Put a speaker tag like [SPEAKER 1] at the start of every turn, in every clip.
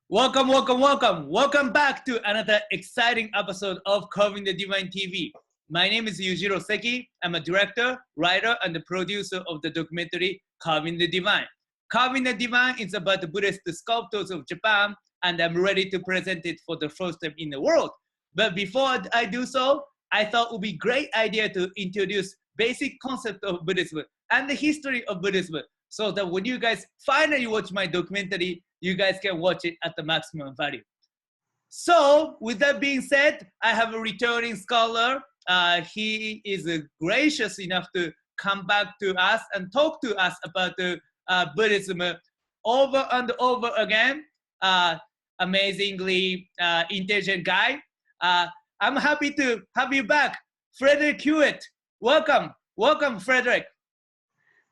[SPEAKER 1] Welcome, welcome, welcome. Welcome back to another exciting episode of Carving the Divine TV. My name is Yujiro Seki. I'm a director, writer, and the producer of the documentary Carving the Divine. Carving the Divine is about the Buddhist Sculptors of Japan, and I'm ready to present it for the first time in the world. But before I do so, I thought it would be a great idea to introduce basic concept of Buddhism and the history of Buddhism, so that when you guys finally watch my documentary, you guys can watch it at the maximum value. So with that being said, I have a returning scholar. He is gracious enough to come back to us and talk to us about the Buddhism over and over again. Amazingly intelligent guy. I'm happy to have you back, Frederic Hewett. Welcome, welcome, Frederic.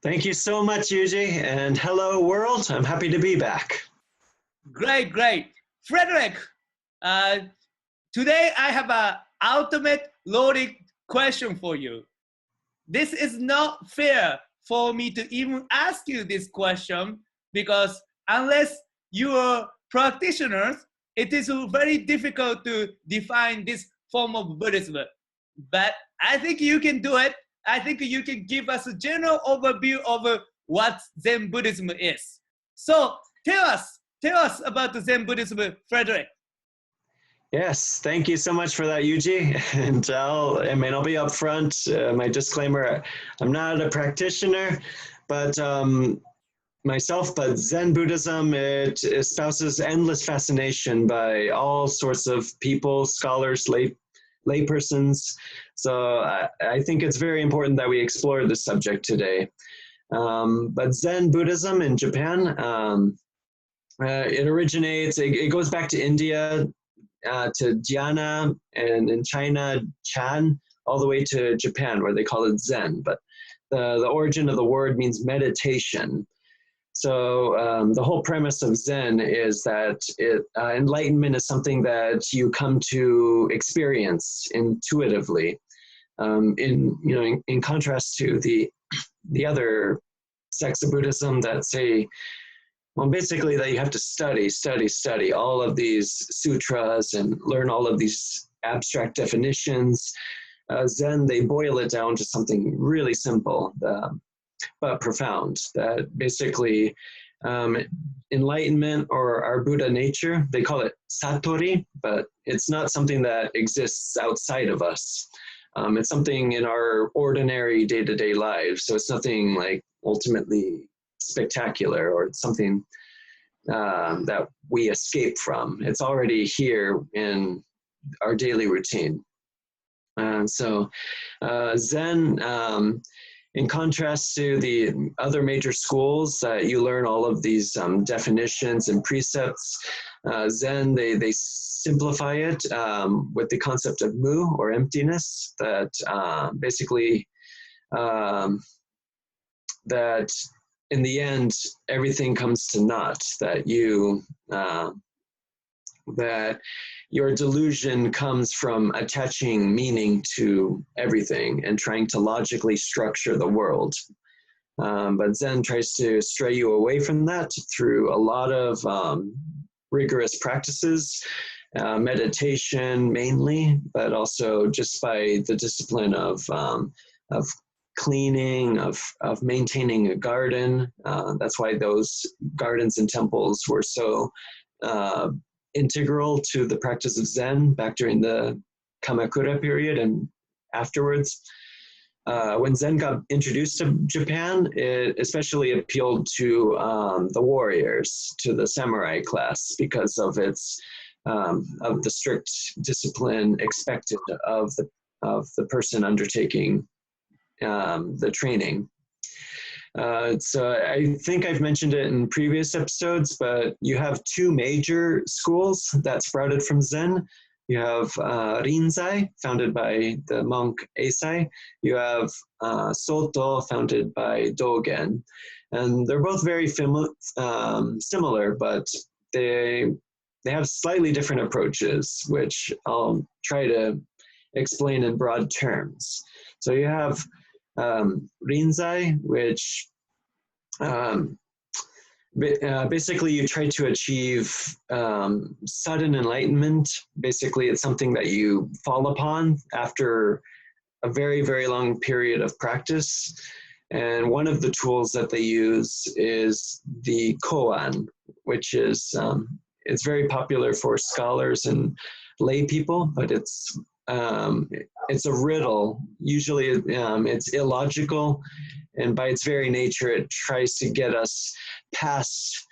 [SPEAKER 2] Thank you so much, Yuji, and hello, world. I'm happy to be back.
[SPEAKER 1] Great, great. Frederic, today I have an ultimate loaded question for you. This is not fair for me to even ask you this question because unless you are practitioners, it is very difficult to define this form of Buddhism. But I think you can do it. I think you can give us a general overview of what Zen Buddhism is. So tell us about the Zen Buddhism, Frederic.
[SPEAKER 2] Yes, thank you so much for that, Yuji. And I'll be upfront. My disclaimer: I'm not a practitioner, but but Zen Buddhism, it espouses endless fascination by all sorts of people, scholars, laypersons. So I think it's very important that we explore this subject today. But Zen Buddhism in Japan, it goes back to India, to Dhyana, and in China, Chan, all the way to Japan, where they call it Zen. But the origin of the word means meditation. So the whole premise of Zen is that enlightenment is something that you come to experience intuitively. In contrast to the other sects of Buddhism that say, well, basically that you have to study all of these sutras and learn all of these abstract definitions. Zen, they boil it down to something really simple, but profound, that basically enlightenment or our Buddha nature, they call it satori, but it's not something that exists outside of us. It's something in our ordinary day-to-day lives. So it's nothing like ultimately spectacular or it's something that we escape from. It's already here in our daily routine. So Zen, in contrast to the other major schools, you learn all of these definitions and precepts. Zen, they simplify it with the concept of mu, or emptiness, that basically that in the end everything comes to naught, that that your delusion comes from attaching meaning to everything and trying to logically structure the world. But Zen tries to stray you away from that through a lot of rigorous practices, meditation mainly, but also just by the discipline of cleaning, of maintaining a garden. That's why those gardens and temples were so integral to the practice of Zen back during the Kamakura period and afterwards. When Zen got introduced to Japan, it especially appealed to the warriors, to the samurai class, because of its of the strict discipline expected of the person undertaking the training. So I think I've mentioned it in previous episodes, but you have two major schools that sprouted from Zen. You have Rinzai, founded by the monk Eisai. You have Soto, founded by Dogen. And they're both very similar, but they have slightly different approaches, which I'll try to explain in broad terms. So you have Rinzai, which Basically, you try to achieve sudden enlightenment. Basically, it's something that you fall upon after a very, very long period of practice. And one of the tools that they use is the koan, which is it's very popular for scholars and lay people, but it's a riddle. Usually, it's illogical, and by its very nature, it tries to get us past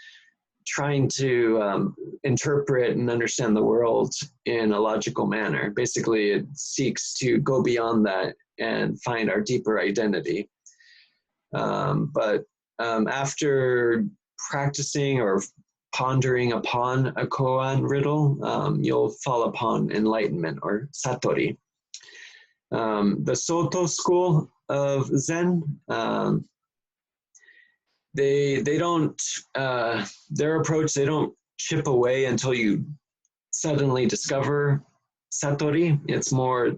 [SPEAKER 2] trying to interpret and understand the world in a logical manner. Basically, it seeks to go beyond that and find our deeper identity. But after practicing or pondering upon a koan riddle, you'll fall upon enlightenment or satori. The Soto school of Zen, they don't, their approach, they don't chip away until you suddenly discover satori. It's more,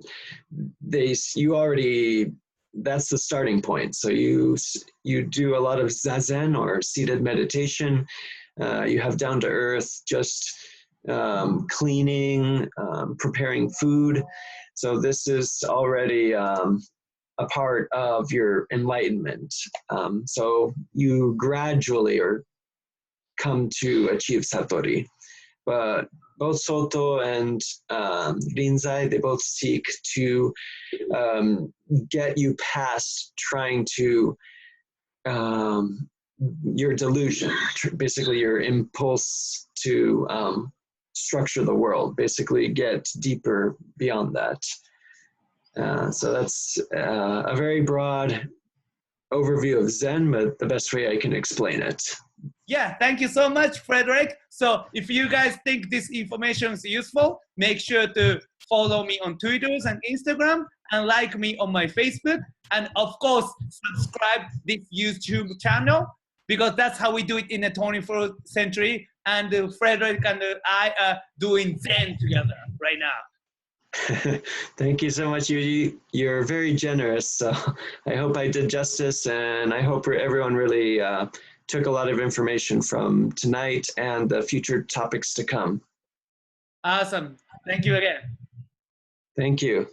[SPEAKER 2] you already, that's the starting point. So you do a lot of zazen or seated meditation. You have down to earth, just cleaning, preparing food. So this is already a part of your enlightenment. So you gradually come to achieve satori. But both Soto and Rinzai, they both seek to get you past trying to your delusion, basically your impulse to structure the world, basically get deeper beyond that. So that's a very broad overview of Zen, but the best way I can explain it.
[SPEAKER 1] Yeah, thank you so much, Frederic. So if you guys think this information is useful, make sure to follow me on Twitter and Instagram and like me on my Facebook. And of course, subscribe this YouTube channel because that's how we do it in the 21st century. And Frederic and I are doing Zen together right now.
[SPEAKER 2] Thank you so much, Yuji. You're very generous. So I hope I did justice, and I hope everyone really took a lot of information from tonight and the future topics to come.
[SPEAKER 1] Awesome. Thank you again.
[SPEAKER 2] Thank you.